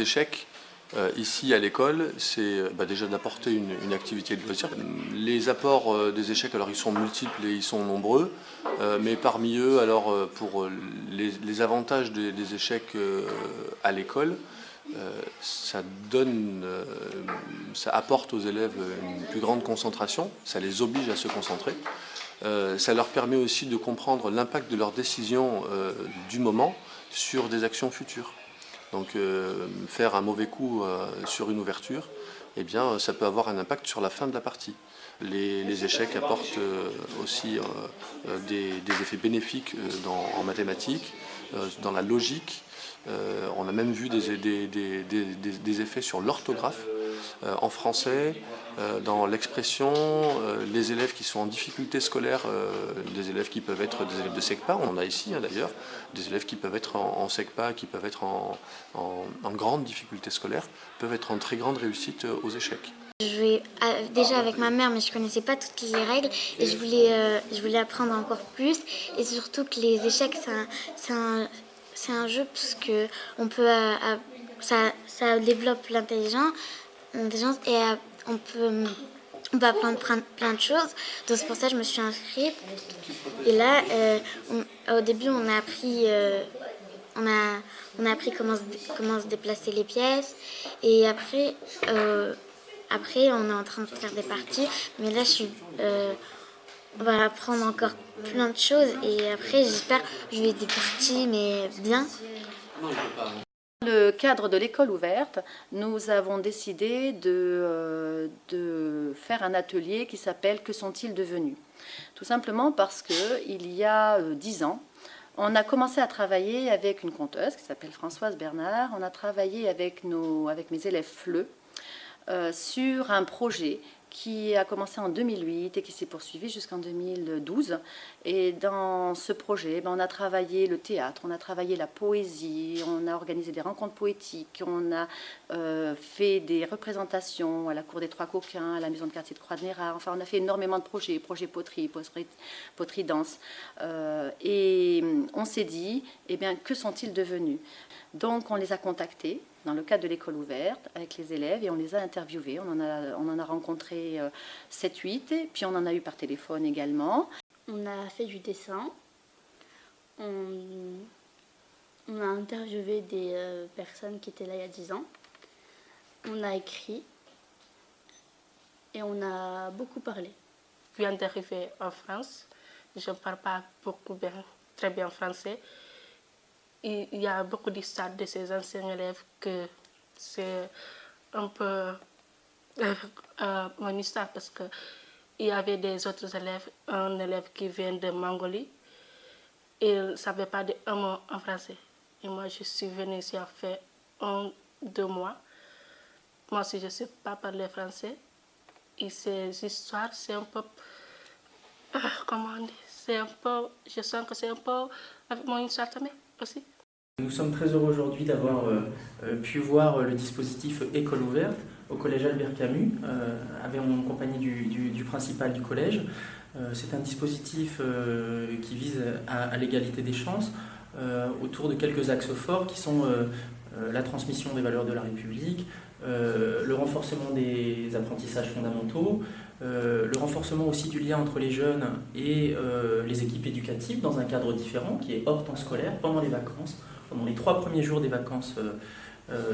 échecs ici à l'école, c'est déjà d'apporter une activité de loisir. Les apports des échecs, alors ils sont multiples et ils sont nombreux, mais parmi eux, alors pour les avantages des échecs à l'école, ça apporte aux élèves une plus grande concentration, ça les oblige à se concentrer. Ça leur permet aussi de comprendre l'impact de leurs décisions du moment sur des actions futures. Donc faire un mauvais coup sur une ouverture, eh bien, ça peut avoir un impact sur la fin de la partie. Les échecs apportent aussi des effets bénéfiques en mathématiques, dans la logique. On a même vu des effets sur l'orthographe en français, dans l'expression. Les élèves qui sont en difficulté scolaire, des élèves qui peuvent être des élèves de SECPA, on en a ici d'ailleurs, des élèves qui peuvent être en SECPA, qui peuvent être en grande difficulté scolaire, peuvent être en très grande réussite aux échecs. Je jouais déjà avec ma mère, mais je connaissais pas toutes les règles et je voulais apprendre encore plus. Et surtout que les échecs, c'est un jeu parce que ça développe l'intelligence et on peut apprendre plein de choses. Donc c'est pour ça que je me suis inscrite. Et là, au début, on a appris comment se déplacer les pièces. Et après, on est en train de faire des parties. Mais là, on va apprendre encore plein de choses. Et après, j'espère jouer des parties, mais bien. Dans le cadre de l'école ouverte, nous avons décidé de faire un atelier qui s'appelle « Que sont-ils devenus ?» Tout simplement parce qu'il y a 10 ans, on a commencé à travailler avec une conteuse qui s'appelle Françoise Bernard. On a travaillé avec mes élèves FLE sur un projet qui a commencé en 2008 et qui s'est poursuivi jusqu'en 2012. Et dans ce projet, on a travaillé le théâtre, on a travaillé la poésie, on a organisé des rencontres poétiques, on a fait des représentations à la Cour des Trois Coquins, à la maison de quartier de Croix-de-Néra. Enfin, on a fait énormément de projets poterie, poterie danse. Et on s'est dit, eh bien, que sont-ils devenus? Donc, on les a contactés dans le cadre de l'école ouverte avec les élèves et on les a interviewés. On en a rencontré 7-8 et puis on en a eu par téléphone également. On a fait du dessin. On a interviewé des personnes qui étaient là il y a 10 ans. On a écrit et on a beaucoup parlé. Je viens d'arriver en France. Je ne parle pas très bien français. Il y a beaucoup d'histoires de ces anciens élèves que c'est un peu mon histoire parce qu'il y avait des autres élèves, un élève qui vient de Mongolie, et il ne savait pas un mot en français. Et moi, je suis venue ici à faire 1-2 mois. Moi aussi, je ne sais pas parler français. Et ces histoires, c'est un peu... comment on dit? C'est un peu... Je sens que c'est un peu avec mon histoire aussi. Nous sommes très heureux aujourd'hui d'avoir pu voir le dispositif École ouverte au collège Albert Camus, en compagnie du principal du collège. C'est un dispositif qui vise à l'égalité des chances autour de quelques axes forts qui sont la transmission des valeurs de la République, le renforcement des apprentissages fondamentaux, le renforcement aussi du lien entre les jeunes et les équipes éducatives dans un cadre différent qui est hors temps scolaire, pendant les vacances, pendant les 3 premiers jours des vacances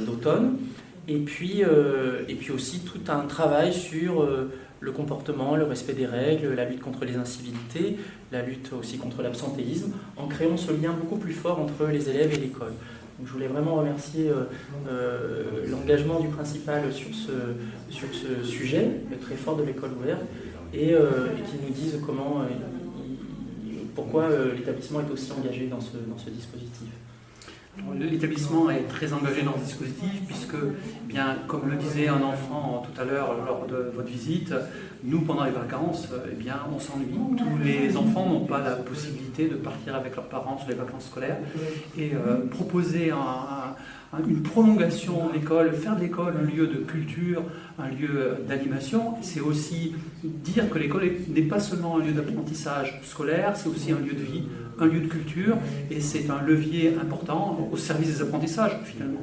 d'automne, et puis aussi tout un travail sur le comportement, le respect des règles, la lutte contre les incivilités, la lutte aussi contre l'absentéisme, en créant ce lien beaucoup plus fort entre les élèves et l'école. Donc, je voulais vraiment remercier l'engagement du principal sur ce sujet, très fort de l'école ouverte, et qui nous disent pourquoi l'établissement est aussi engagé dans ce dispositif. L'établissement est très engagé dans ce dispositif puisque, bien, comme le disait un enfant tout à l'heure lors de votre visite, nous, pendant les vacances, on s'ennuie. Tous les enfants n'ont pas la possibilité de partir avec leurs parents sur les vacances scolaires. Et proposer une prolongation de l'école, faire de l'école un lieu de culture, un lieu d'animation, c'est aussi dire que l'école n'est pas seulement un lieu d'apprentissage scolaire, c'est aussi un lieu de vie, un lieu de culture, et c'est un levier important au service des apprentissages, finalement.